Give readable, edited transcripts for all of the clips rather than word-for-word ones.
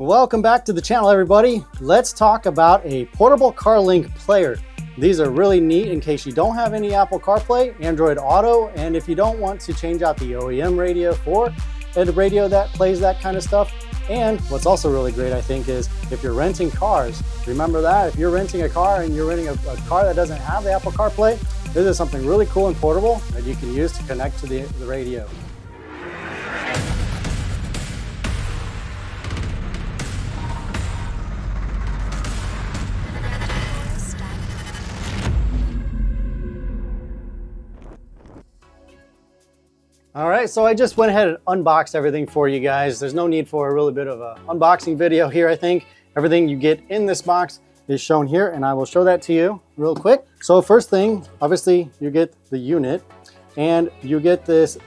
Welcome back to the channel, everybody. Let's talk about a portable CarLink player. These are really neat in case you don't have any Apple CarPlay, Android Auto, and if you don't want to change out the OEM radio for a radio that plays that kind of stuff. And what's also really great, I think, is if you're renting cars, remember that if you're renting a car and you're renting a car that doesn't have the Apple CarPlay, this is something really cool and portable that you can use to connect to the radio. All right, so I just went ahead and unboxed everything for you guys. There's no need for a really bit of an unboxing video here, I think. Everything you get in this box is shown here, and I will show that to you real quick. So first thing, obviously, you get the unit, and you get this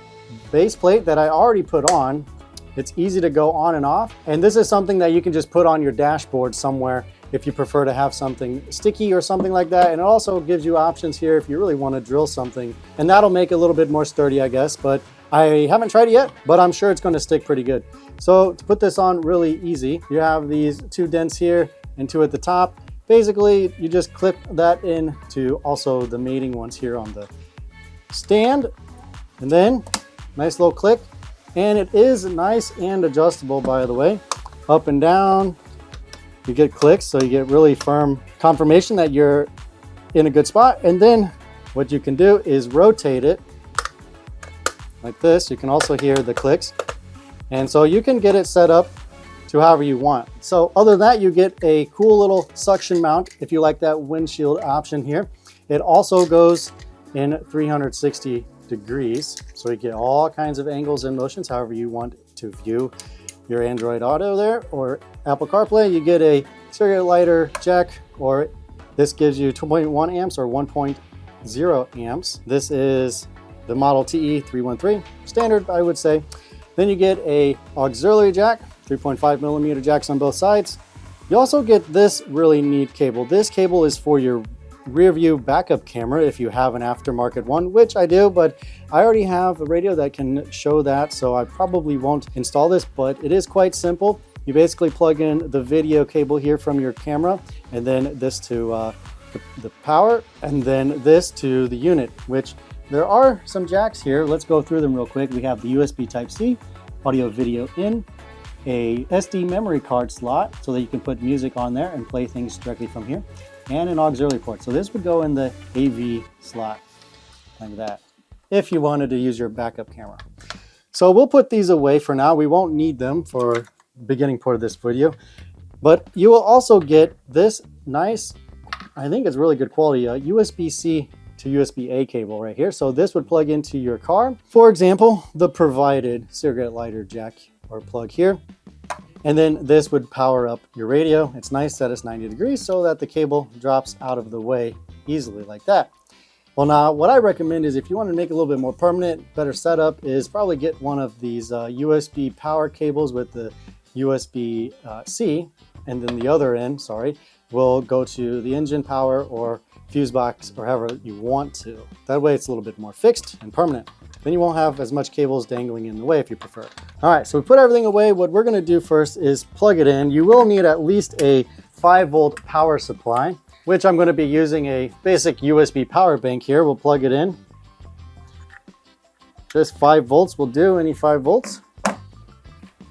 base plate that I already put on. It's easy to go on and off, and this is something that you can just put on your dashboard somewhere if you prefer to have something sticky or something like that. And it also gives you options here if you really want to drill something, and that'll make it a little bit more sturdy, I guess, but I haven't tried it yet, but I'm sure it's going to stick pretty good. So to put this on really easy, you have these two dents here and two at the top. Basically, you just clip that in to also the mating ones here on the stand, and then nice little click. And it is nice and adjustable, by the way, up and down. You get clicks, so you get really firm confirmation that you're in a good spot. And then what you can do is rotate it like this. You can also hear the clicks. And so you can get it set up to however you want. So other than that, you get a cool little suction mount if you like that windshield option here. It also goes in 360 degrees. So you get all kinds of angles and motions, however you want to view your Android Auto there or Apple CarPlay. You get a cigarette lighter jack, or this gives you 2.1 amps or 1.0 amps. This is the model TE313 standard, I would say. Then you get a auxiliary jack, 3.5 millimeter jacks on both sides. You also get this really neat cable. This cable is for your rear view backup camera if you have an aftermarket one, which I do, but I already have a radio that can show that, so I probably won't install this, but it is quite simple. You basically plug in the video cable here from your camera, and then this to the power, and then this to the unit, which there are some jacks here. Let's go through them real quick. We have the USB Type-C, audio video in, a SD memory card slot so that you can put music on there and play things directly from here, and an auxiliary port. So this would go in the AV slot like that if you wanted to use your backup camera. So we'll put these away for now. We won't need them for the beginning part of this video, but you will also get this nice, I think it's really good quality, USB-C to USB-A cable right here. So this would plug into your car. For example, the provided cigarette lighter jack or plug here. And then this would power up your radio. It's nice that it's 90 degrees so that the cable drops out of the way easily like that. Well, now what I recommend is if you want to make it a little bit more permanent, better setup is probably get one of these USB power cables with the USB-C, and then the other end, will go to the engine power or fuse box or however you want to. That way it's a little bit more fixed and permanent. Then you won't have as much cables dangling in the way if you prefer. All right, so we put everything away. What we're gonna do first is plug it in. You will need at least a 5-volt power supply, which I'm gonna be using a basic USB power bank here. We'll plug it in. Just 5 volts will do, any 5 volts.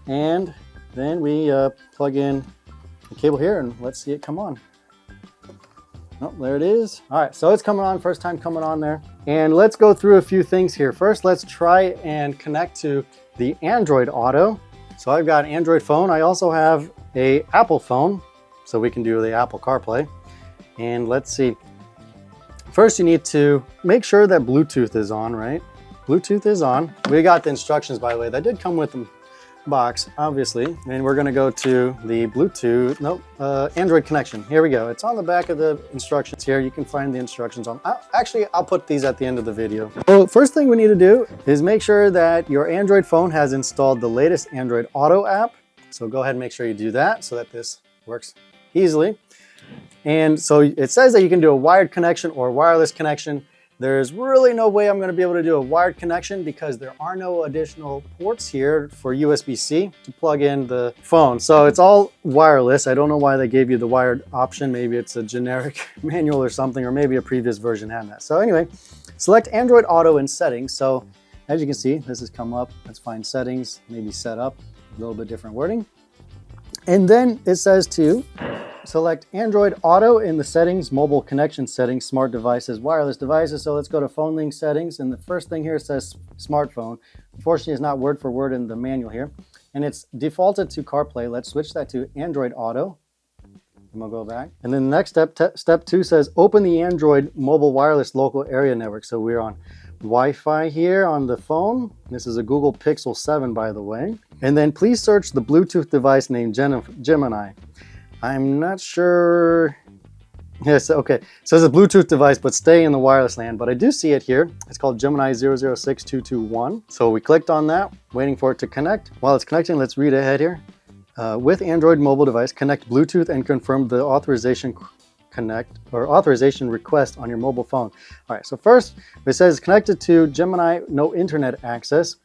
And then we plug in the cable here and let's see it come on. Oh, there it is. All right, so it's coming on, first time coming on there. And let's go through a few things here. First, let's try and connect to the Android Auto. So I've got an Android phone. I also have a Apple phone, so we can do the Apple CarPlay. And let's see. First, you need to make sure that Bluetooth is on, right? Bluetooth is on. We got the instructions, by the way. That did come with the box, obviously. And we're gonna go to the Bluetooth, Android connection. Here we go. It's on the back of the instructions here. You can find the instructions on, actually, I'll put these at the end of the video. So first thing we need to do is make sure that your Android phone has installed the latest Android Auto app. So go ahead and make sure you do that so that this works easily. And so it says that you can do a wired connection or wireless connection. There's really no way I'm going to be able to do a wired connection because there are no additional ports here for USB-C to plug in the phone. So it's all wireless. I don't know why they gave you the wired option. Maybe it's a generic manual or something, or maybe a previous version had that. So anyway, select Android Auto in settings. So as you can see, this has come up. Let's find settings, maybe set up, a little bit different wording. And then it says to select Android Auto in the settings, mobile connection settings, smart devices, wireless devices. So let's go to phone link settings. And the first thing here says smartphone. Unfortunately, it's not word for word in the manual here. And it's defaulted to CarPlay. Let's switch that to Android Auto. And we'll go back. And then the next step, step 2 says open the Android mobile wireless local area network. So we're on Wi-Fi here on the phone. This is a Google Pixel 7, by the way. And then please search the Bluetooth device named Gemini. I'm not sure. Yes, okay. It says a Bluetooth device, but stay in the wireless land. But I do see it here. It's called Gemini 006221. So we clicked on that, waiting for it to connect. While it's connecting, let's read ahead here. With Android mobile device, connect Bluetooth and confirm the authorization request on your mobile phone. All right, so first it says connected to Gemini, no internet access.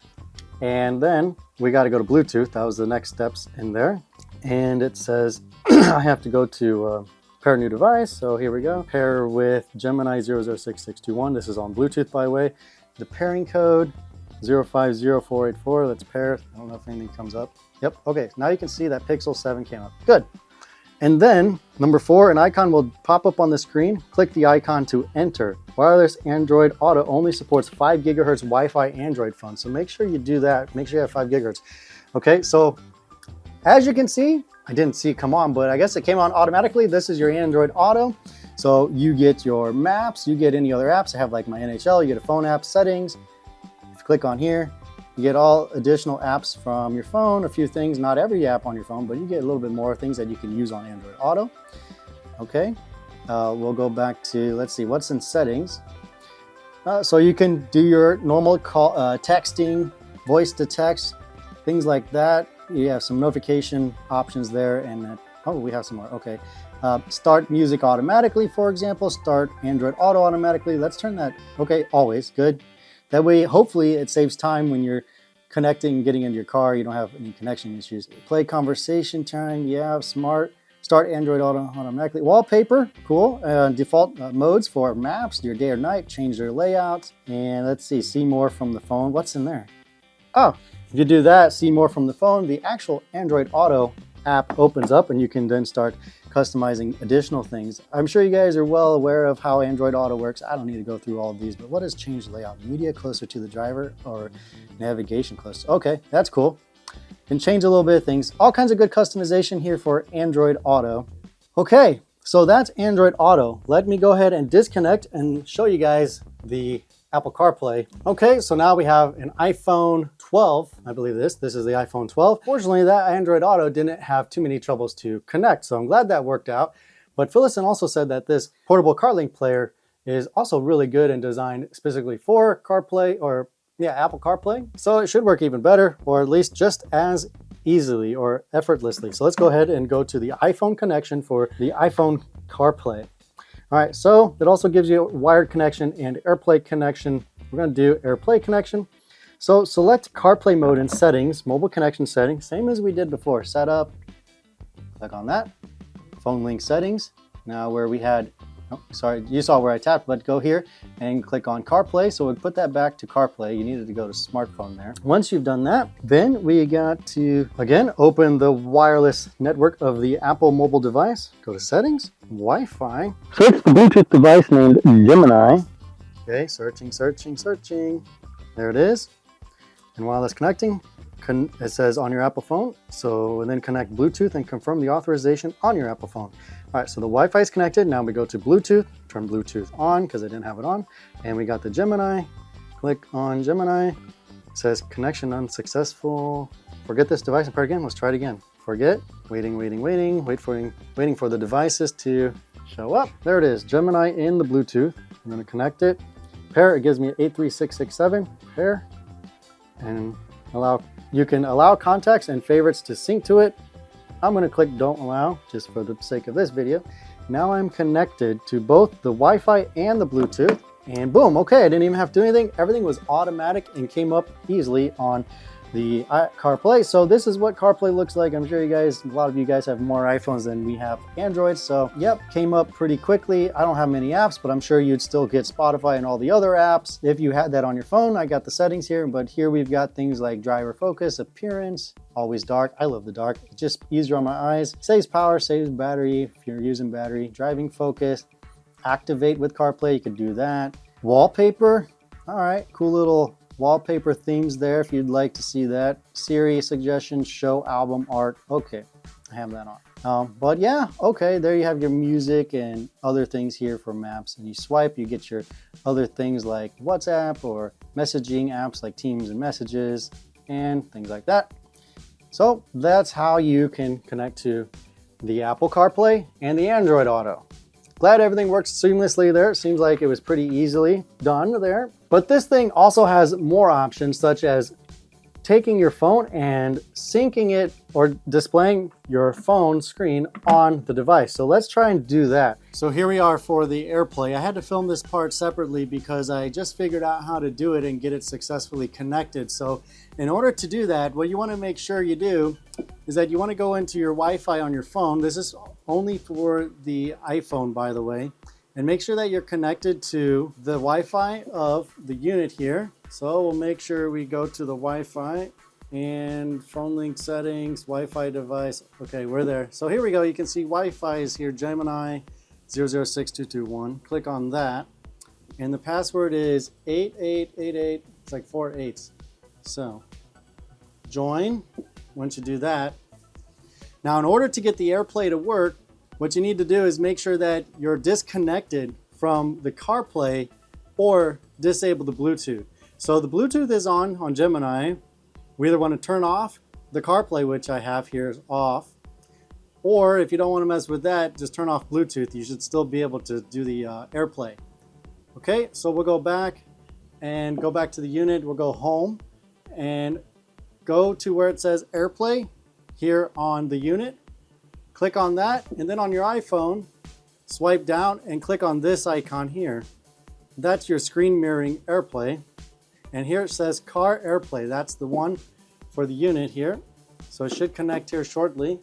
And then we got to go to Bluetooth. That was the next steps in there. And it says I have to go to pair new device. So here we go. Pair with Gemini 006621. This is on Bluetooth, by the way. The pairing code 050484. Let's pair. I don't know if anything comes up. Yep. Okay. Now you can see that Pixel 7 came up. Good. And then number 4, an icon will pop up on the screen. Click the icon to enter. Wireless Android Auto only supports 5 gigahertz Wi-Fi Android phone. So make sure you do that. Make sure you have 5 gigahertz. Okay, so as you can see, I didn't see it come on, but I guess it came on automatically. This is your Android Auto. So you get your maps, you get any other apps. I have like my NHL, you get a phone app, settings. If you click on here, you get all additional apps from your phone, a few things, not every app on your phone, but you get a little bit more things that you can use on Android Auto. Okay, we'll go back to, let's see, what's in settings. So you can do your normal call, texting, voice to text, things like that. You have some notification options there, and oh, we have some more. Okay, start music automatically, for example, start Android Auto automatically. Let's turn that, okay, always, good. That way, hopefully it saves time when you're connecting, getting into your car, you don't have any connection issues. Play conversation time, yeah, smart. Start Android Auto automatically. Wallpaper, cool. Default modes for maps, your day or night, change their layout. And let's see more from the phone. What's in there? Oh, if you do that, see more from the phone, the actual Android Auto app opens up and you can then start customizing additional things. I'm sure you guys are well aware of how Android Auto works. I don't need to go through all of these, but what is change layout? Media closer to the driver or navigation closer? Okay, that's cool. Can change a little bit of things. All kinds of good customization here for Android Auto. Okay, so that's Android Auto. Let me go ahead and disconnect and show you guys the Apple CarPlay. Okay, so now we have an iPhone 12. I believe this is the iPhone 12. Fortunately, that Android Auto didn't have too many troubles to connect, so I'm glad that worked out. But Philosin also said that this portable CarLink player is also really good and designed specifically for CarPlay, or yeah, Apple CarPlay. So it should work even better, or at least just as easily or effortlessly. So let's go ahead and go to the iPhone connection for the iPhone CarPlay. All right, so it also gives you a wired connection and AirPlay connection. We're going to do AirPlay connection. So select CarPlay mode in settings, mobile connection settings, same as we did before. Setup, click on that. Phone link settings. Now where we had, oh, sorry, you saw where I tapped, but go here and click on CarPlay. So we'll put that back to CarPlay. You needed to go to smartphone there. Once you've done that, then we got to, again, open the wireless network of the Apple mobile device. Go to settings, Wi-Fi. Search the Bluetooth device named Gemini. Okay, searching. There it is. And while it's connecting, it says on your Apple phone. So and then connect Bluetooth and confirm the authorization on your Apple phone. All right, so the Wi-Fi is connected. Now we go to Bluetooth, turn Bluetooth on because I didn't have it on. And we got the Gemini. Click on Gemini. It says connection unsuccessful. Forget this device and pair again. Let's try it again. Forget, waiting for the devices to show up. There it is, Gemini in the Bluetooth. I'm gonna connect it. Pair, it gives me 83667, pair. And you can allow contacts and favorites to sync to it. I'm gonna click don't allow, just for the sake of this video. Now I'm connected to both the Wi-Fi and the Bluetooth. And boom, okay, I didn't even have to do anything. Everything was automatic and came up easily on the CarPlay. So this is what CarPlay looks like. I'm sure a lot of you guys have more iPhones than we have Androids. So yep, came up pretty quickly. I don't have many apps, but I'm sure you'd still get Spotify and all the other apps if you had that on your phone. I got the settings here, but here we've got things like driver focus, appearance, always dark. I love the dark. It's just easier on my eyes. Saves power, saves battery if you're using battery. Driving focus, activate with CarPlay, you could do that. Wallpaper, all right, cool little wallpaper themes there if you'd like to see that. Siri suggestions, show album art. Okay, I have that on. But yeah, okay, there you have your music and other things here for maps. And you swipe, you get your other things like WhatsApp or messaging apps like Teams and Messages and things like that. So that's how you can connect to the Apple CarPlay and the Android Auto. Glad everything works seamlessly there. It seems like it was pretty easily done there. But this thing also has more options, such as taking your phone and syncing it or displaying your phone screen on the device. So let's try and do that. So here we are for the AirPlay. I had to film this part separately because I just figured out how to do it and get it successfully connected. So in order to do that, what you want to make sure you do is that you want to go into your Wi-Fi on your phone. This is only for the iPhone, by the way. And make sure that you're connected to the Wi-Fi of the unit here. So we'll make sure we go to the Wi-Fi and phone link settings, Wi-Fi device. Okay, we're there. So here we go. You can see Wi-Fi is here, Gemini 006221. Click on that. And the password is 8888. It's like 4 8s. So join. Once you do that. Now, in order to get the AirPlay to work, what you need to do is make sure that you're disconnected from the CarPlay or disable the Bluetooth. So the Bluetooth is on Gemini. We either want to turn off the CarPlay, which I have here is off, or if you don't want to mess with that, just turn off Bluetooth. You should still be able to do the AirPlay. Okay, so we'll go back and go back to the unit. We'll go home and go to where it says AirPlay here on the unit. Click on that, and then on your iPhone, swipe down and click on this icon here. That's your screen mirroring AirPlay. And here it says Car AirPlay. That's the one for the unit here. So it should connect here shortly.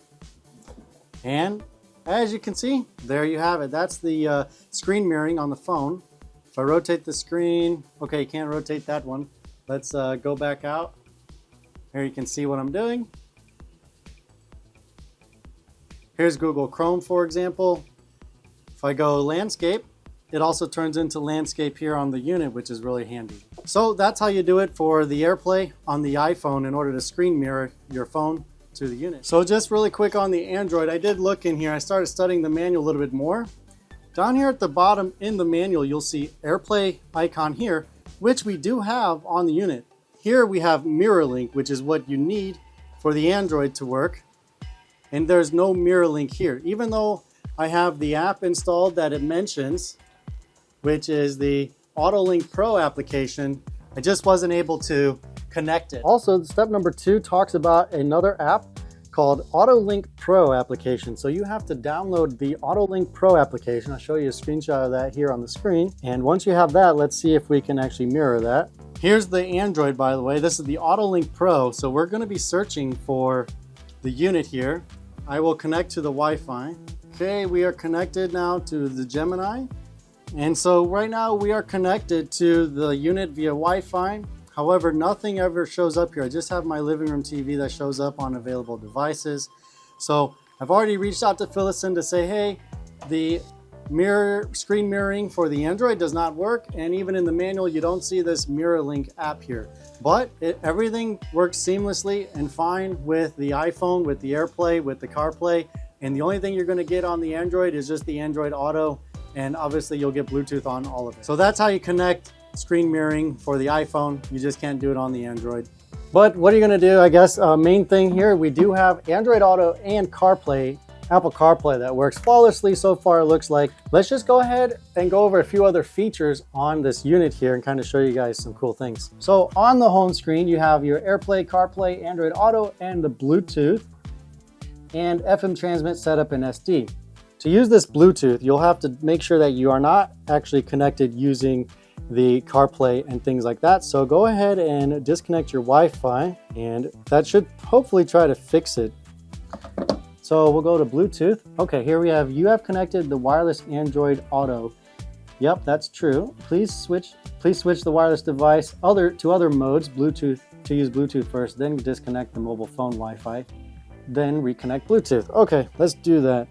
And as you can see, there you have it. That's the screen mirroring on the phone. If I rotate the screen, okay, you can't rotate that one. Let's go back out. Here you can see what I'm doing. Here's Google Chrome, for example. If I go landscape, it also turns into landscape here on the unit, which is really handy. So that's how you do it for the AirPlay on the iPhone in order to screen mirror your phone to the unit. So just really quick on the Android, I did look in here. I started studying the manual a little bit more. Down here at the bottom in the manual, you'll see AirPlay icon here, which we do have on the unit. Here we have Mirror Link, which is what you need for the Android to work. And there's no Mirror Link here, even though I have the app installed that it mentions, which is the AutoLink Pro application. I just wasn't able to connect it. Also, step number 2 talks about another app called AutoLink Pro application. So you have to download the AutoLink Pro application. I'll show you a screenshot of that here on the screen. And once you have that, let's see if we can actually mirror that. Here's the Android, by the way. This is the AutoLink Pro. So we're going to be searching for the unit here. I will connect to the Wi-Fi. Okay, we are connected now to the Gemini. And so right now we are connected to the unit via Wi-Fi. However, nothing ever shows up here. I just have my living room TV that shows up on available devices. So I've already reached out to Philosin to say, hey, the screen mirroring for the Android does not work. And even in the manual, you don't see this Mirror Link app here. But everything works seamlessly and fine with the iPhone, with the AirPlay, with the CarPlay. And the only thing you're going to get on the Android is just the Android Auto. And obviously you'll get Bluetooth on all of it. So that's how you connect screen mirroring for the iPhone. You just can't do it on the Android. But what are you going to do? I guess main thing here, we do have Android Auto and CarPlay, Apple CarPlay that works flawlessly so far, it looks like. Let's just go ahead and go over a few other features on this unit here and kind of show you guys some cool things. So on the home screen, you have your AirPlay, CarPlay, Android Auto, and the Bluetooth and FM transmit setup in SD. To use this Bluetooth, you'll have to make sure that you are not actually connected using the CarPlay and things like that. So go ahead and disconnect your Wi-Fi, and that should hopefully try to fix it. So we'll go to Bluetooth. Okay, here we have, you have connected the wireless Android Auto. Yep, that's true. Please switch the wireless device to other modes, Bluetooth, to use Bluetooth first, then disconnect the mobile phone Wi-Fi, then reconnect Bluetooth. Okay, let's do that.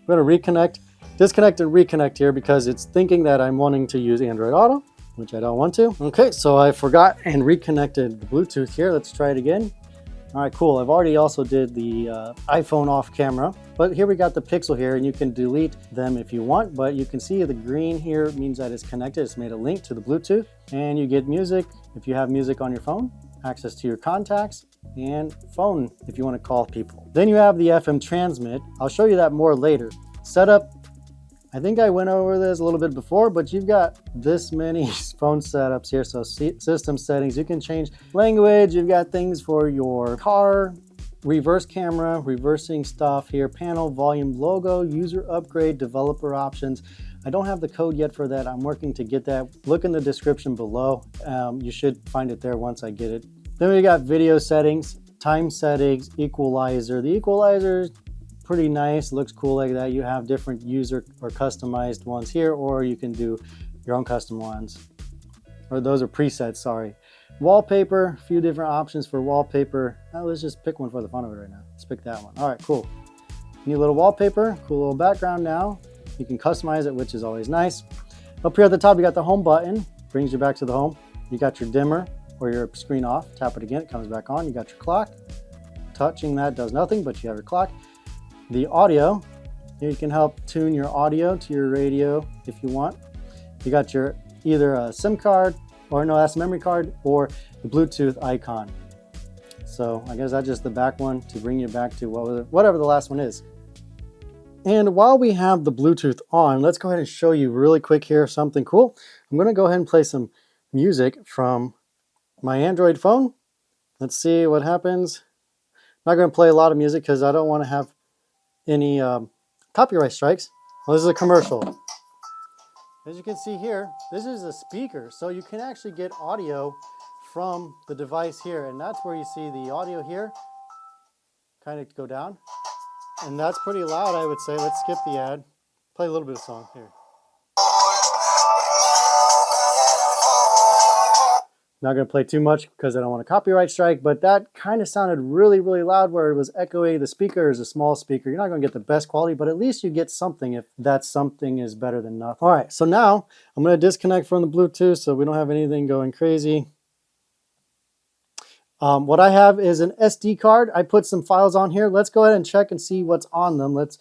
I'm gonna disconnect and reconnect here because it's thinking that I'm wanting to use Android Auto, which I don't want to. Okay, so I forgot and reconnected the Bluetooth here. Let's try it again. All right, cool. I've already also did the iPhone off camera, but here we got the Pixel here, and you can delete them if you want, but you can see the green here means that it's connected. It's made a link to the Bluetooth, and you get music if you have music on your phone, access to your contacts, and phone if you want to call people. Then you have the FM transmit. I'll show you that more later. Setup, I think I went over this a little bit before, but you've got this many phone setups here. So system settings, you can change language. You've got things for your car, reverse camera, reversing stuff here, panel, volume, logo, user upgrade, developer options. I don't have the code yet for that. I'm working to get that. Look in the description below. You should find it there once I get it. Then we got video settings, time settings, equalizer. The equalizer, pretty nice, looks cool like that. You have different user or customized ones here, or you can do your own custom ones, or those are presets, sorry. Wallpaper, a few different options for wallpaper. Let's just pick one for the fun of it right now. Let's pick that one. All right, cool. New little wallpaper, cool little background now. You can customize it, which is always nice. Up here at the top, you got the home button, brings you back to the home. You got your dimmer or your screen off. Tap it again, it comes back on. You got your clock. Touching that does nothing, but you have your clock. The audio, here you can help tune your audio to your radio if you want. You got your either a SIM card, or no, that's a memory card, or the Bluetooth icon. So I guess that's just the back one to bring you back to whatever the last one is. And while we have the Bluetooth on, let's go ahead and show you really quick here something cool. I'm gonna go ahead and play some music from my Android phone. Let's see what happens. I'm not gonna play a lot of music because I don't want to have any copyright strikes. Well, this is a commercial. As you can see here, this is a speaker, so you can actually get audio from the device here, and that's where you see the audio here kind of go down, and that's pretty loud, I would say. Let's skip the ad, play a little bit of song here. Not going to play too much because I don't want a copyright strike, but that kind of sounded really, really loud where it was echoey. The speaker is a small speaker. You're not going to get the best quality, but at least you get something if that something is better than nothing. All right, so now I'm going to disconnect from the Bluetooth so we don't have anything going crazy. What I have is an SD card. I put some files on here. Let's go ahead and check and see what's on them. Let's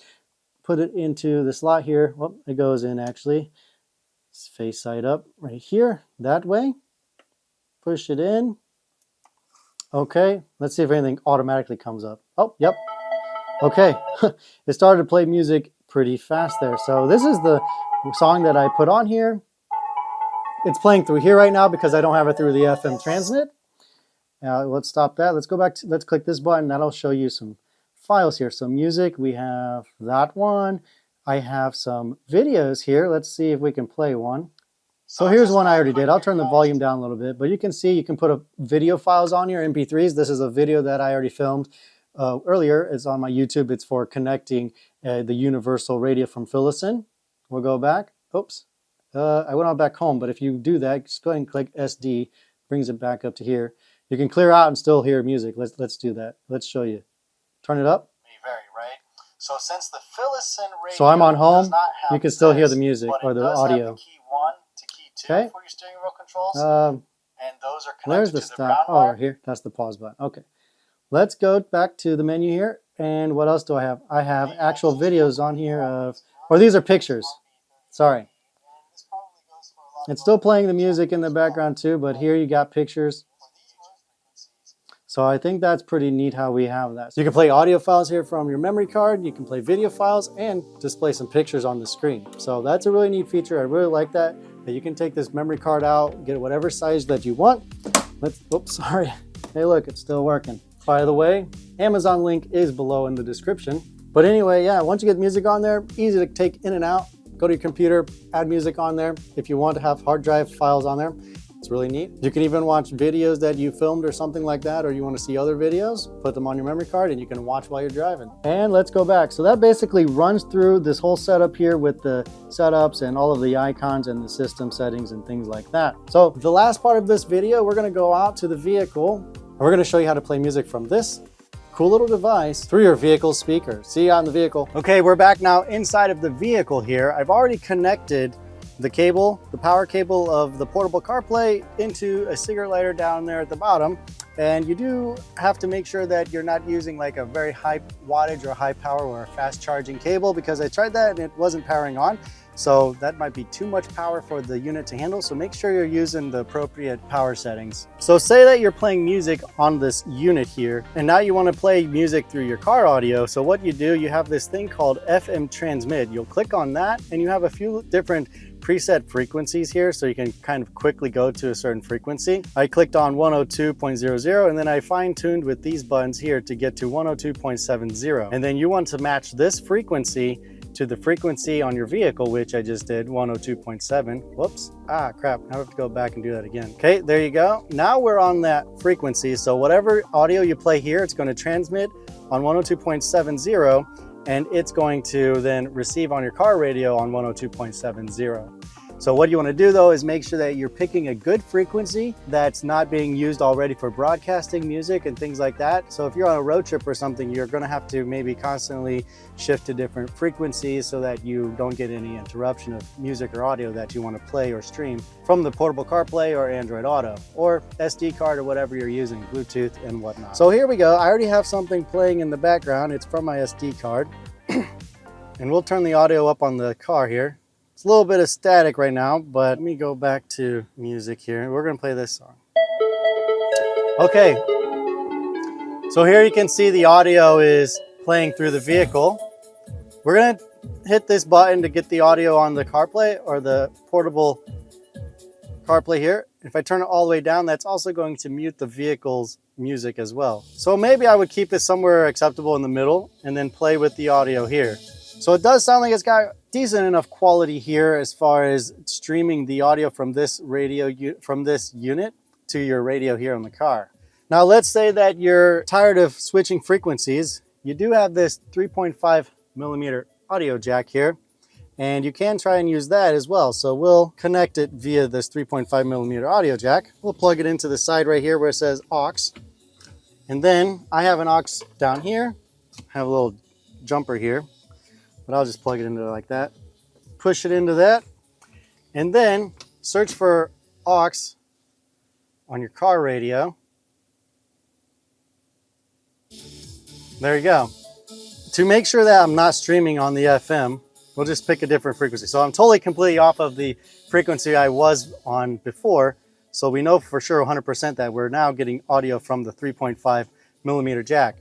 put it into the slot here. Well, it goes in actually. It's face side up right here, that way. Push it in. Okay, let's see if anything automatically comes up. Oh, yep. Okay, it started to play music pretty fast there. So this is the song that I put on here. It's playing through here right now because I don't have it through the FM transmit. Let's stop that. Let's go back to, let's click this button. That'll show you some files here. So music, we have that one. I have some videos here. Let's see if we can play one. So here's one I already did. I'll turn the volume down a little bit, but you can see you can put video files on your MP3s. This is a video that I already filmed earlier. It's on my YouTube. It's for connecting the universal radio from Philosin. We'll go back. Oops. I went on back home, but if you do that, just go ahead and click SD. Brings it back up to here. You can clear out and still hear music. Let's do that. Let's show you. Turn it up. Vary, right? So since the Philosin radio, so I'm on home. You can still hear the music or the audio. Have the key 1 to key 2 okay. for your steering wheel controls, and those are connected where's the to the stop? ground wire. Oh, here. That's the pause button. Okay. Let's go back to the menu here. And what else do I have? I have actual videos on here of, or these are pictures. Sorry. It's still playing the music in the background too, but here you got pictures. So I think that's pretty neat how we have that. So you can play audio files here from your memory card. You can play video files and display some pictures on the screen. So that's a really neat feature. I really like that you can take this memory card out, get whatever size that you want. Oops, sorry. Hey, look, it's still working. By the way, Amazon link is below in the description. But anyway, yeah, once you get music on there, easy to take in and out. go to your computer, add music on there. If you want to have hard drive files on there, it's really neat. You can even watch videos that you filmed or something like that, or you want to see other videos, put them on your memory card and you can watch while you're driving. And let's go back. So that basically runs through this whole setup here with the setups and all of the icons and the system settings and things like that. So the last part of this video, we're going to go out to the vehicle and we're going to show you how to play music from this cool little device through your vehicle speaker. See you out in the vehicle. Okay, we're back now inside of the vehicle here. I've already connected the cable, the power cable of the portable CarPlay into a cigarette lighter down there at the bottom. And you do have to make sure that you're not using like a very high wattage or high power or a fast charging cable, because I tried that and it wasn't powering on. So that might be too much power for the unit to handle. So make sure you're using the appropriate power settings. So say that you're playing music on this unit here, and now you want to play music through your car audio. So what you do, you have this thing called FM transmit. You'll click on that and you have a few different preset frequencies here, so you can kind of quickly go to a certain frequency. I clicked on 102.00 and then I fine-tuned with these buttons here to get to 102.70. And then you want to match this frequency to the frequency on your vehicle, which I just did, 102.7. Whoops, crap, I have to go back and do that again. Okay, there you go. Now we're on that frequency. So whatever audio you play here, it's going to transmit on 102.70, and it's going to then receive on your car radio on 102.70. So what you want to do though is make sure that you're picking a good frequency that's not being used already for broadcasting music and things like that. So if you're on a road trip or something, you're going to have to maybe constantly shift to different frequencies so that you don't get any interruption of music or audio that you want to play or stream from the portable CarPlay or Android Auto or SD card or whatever you're using, Bluetooth and whatnot. So here we go. I already have something playing in the background. It's from my SD card. And we'll turn the audio up on the car here. It's a little bit of static right now, but let me go back to music here. We're gonna play this song. Okay, so here you can see the audio is playing through the vehicle. We're gonna hit this button to get the audio on the CarPlay or the portable CarPlay here. If I turn it all the way down, that's also going to mute the vehicle's music as well. So maybe I would keep it somewhere acceptable in the middle and then play with the audio here. So it does sound like it's got decent enough quality here as far as streaming the audio from this unit to your radio here in the car. Now let's say that you're tired of switching frequencies. You do have this 3.5 millimeter audio jack here, and you can try and use that as well. So we'll connect it via this 3.5 millimeter audio jack. We'll plug it into the side right here where it says aux. And then I have an aux down here. I have a little jumper here, but I'll just plug it into like that. Push it into that, and then search for aux on your car radio. There you go. To make sure that I'm not streaming on the FM, we'll just pick a different frequency. So I'm totally completely off of the frequency I was on before. So we know for sure 100% that we're now getting audio from the 3.5 millimeter jack.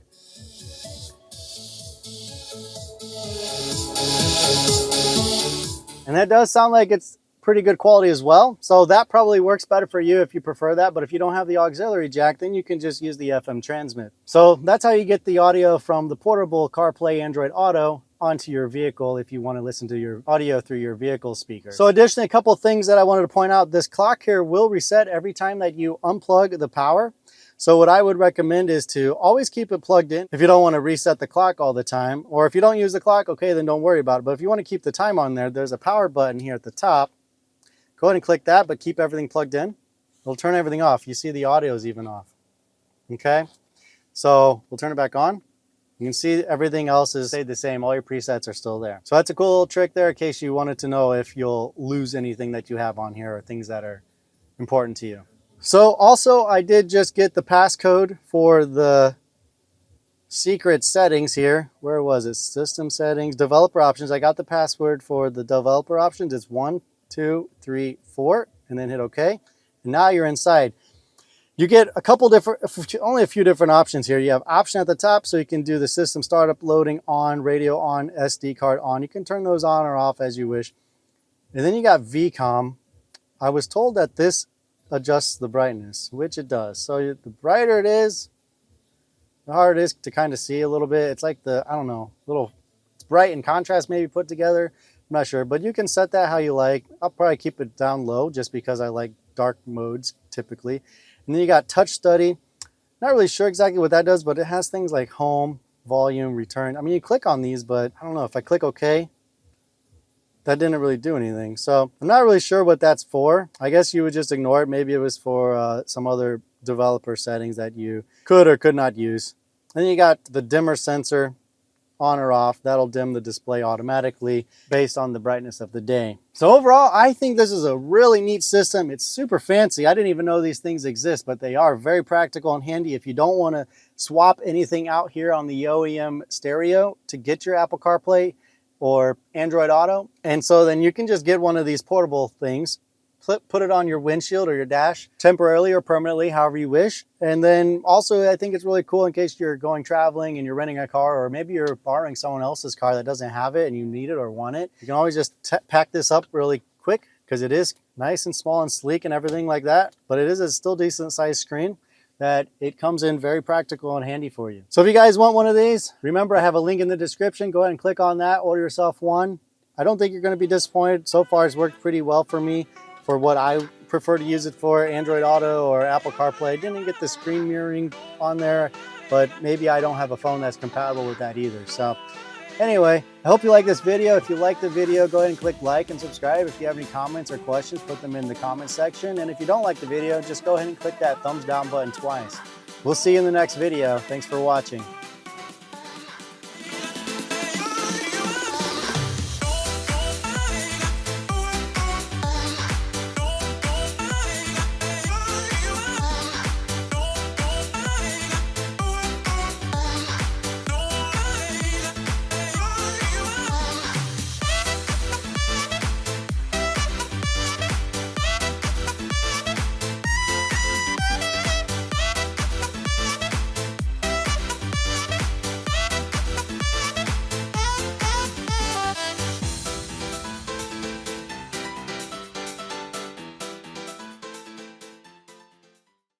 And that does sound like it's pretty good quality as well. So that probably works better for you if you prefer that. But if you don't have the auxiliary jack, then you can just use the FM transmit. So that's how you get the audio from the portable CarPlay Android Auto onto your vehicle if you want to listen to your audio through your vehicle speaker. So additionally, a couple of things that I wanted to point out. This clock here will reset every time that you unplug the power. So what I would recommend is to always keep it plugged in if you don't want to reset the clock all the time. Or if you don't use the clock, okay, then don't worry about it. But if you want to keep the time on there, there's a power button here at the top. Go ahead and click that, but keep everything plugged in. It'll turn everything off. You see the audio is even off. Okay, so we'll turn it back on. You can see everything else is stayed the same. All your presets are still there. So that's a cool little trick there in case you wanted to know if you'll lose anything that you have on here or things that are important to you. So also I did just get the passcode for the secret settings here. Where was it? System settings, developer options. I got the password for the developer options. It's 1, 2, 3, 4, and then hit OK. And now you're inside. You get a couple different, only a few different options here. You have option at the top, so you can do the system startup, loading on, radio on, SD card on. You can turn those on or off as you wish. And then you got VCOM. I was told that this adjusts the brightness, which it does. So the brighter it is, the harder it is to kind of see a little bit. It's like the, I don't know, it's bright and contrast maybe put together. I'm not sure, but you can set that how you like. I'll probably keep it down low just because I like dark modes typically. And then you got touch study. Not really sure exactly what that does, but it has things like home, volume, return. I mean, you click on these, but I don't know if I click OK, that didn't really do anything. So I'm not really sure what that's for. I guess you would just ignore it. Maybe it was for some other developer settings that you could or could not use. Then you got the dimmer sensor, on or off. That'll dim the display automatically based on the brightness of the day. So overall, I think this is a really neat system. It's super fancy. I didn't even know these things exist, but they are very practical and handy if you don't want to swap anything out here on the OEM stereo to get your Apple CarPlay or Android Auto. And so then you can just get one of these portable things, put it on your windshield or your dash temporarily or permanently, however you wish. And then also I think it's really cool in case you're going traveling and you're renting a car, or maybe you're borrowing someone else's car that doesn't have it and you need it or want it. You can always just pack this up really quick because it is nice and small and sleek and everything like that. But it is a still decent sized screen that it comes in very practical and handy for you. So if you guys want one of these, remember I have a link in the description. Go ahead and click on that, order yourself one. I don't think you're going to be disappointed. So far it's worked pretty well for me. For what I prefer to use it for, Android Auto or Apple CarPlay. Didn't get the screen mirroring on there, but maybe I don't have a phone that's compatible with that either. So anyway, I hope you like this video. If you like the video, go ahead and click like and subscribe. If you have any comments or questions, put them in the comment section. And if you don't like the video, just go ahead and click that thumbs down button twice. We'll see you in the next video. Thanks for watching.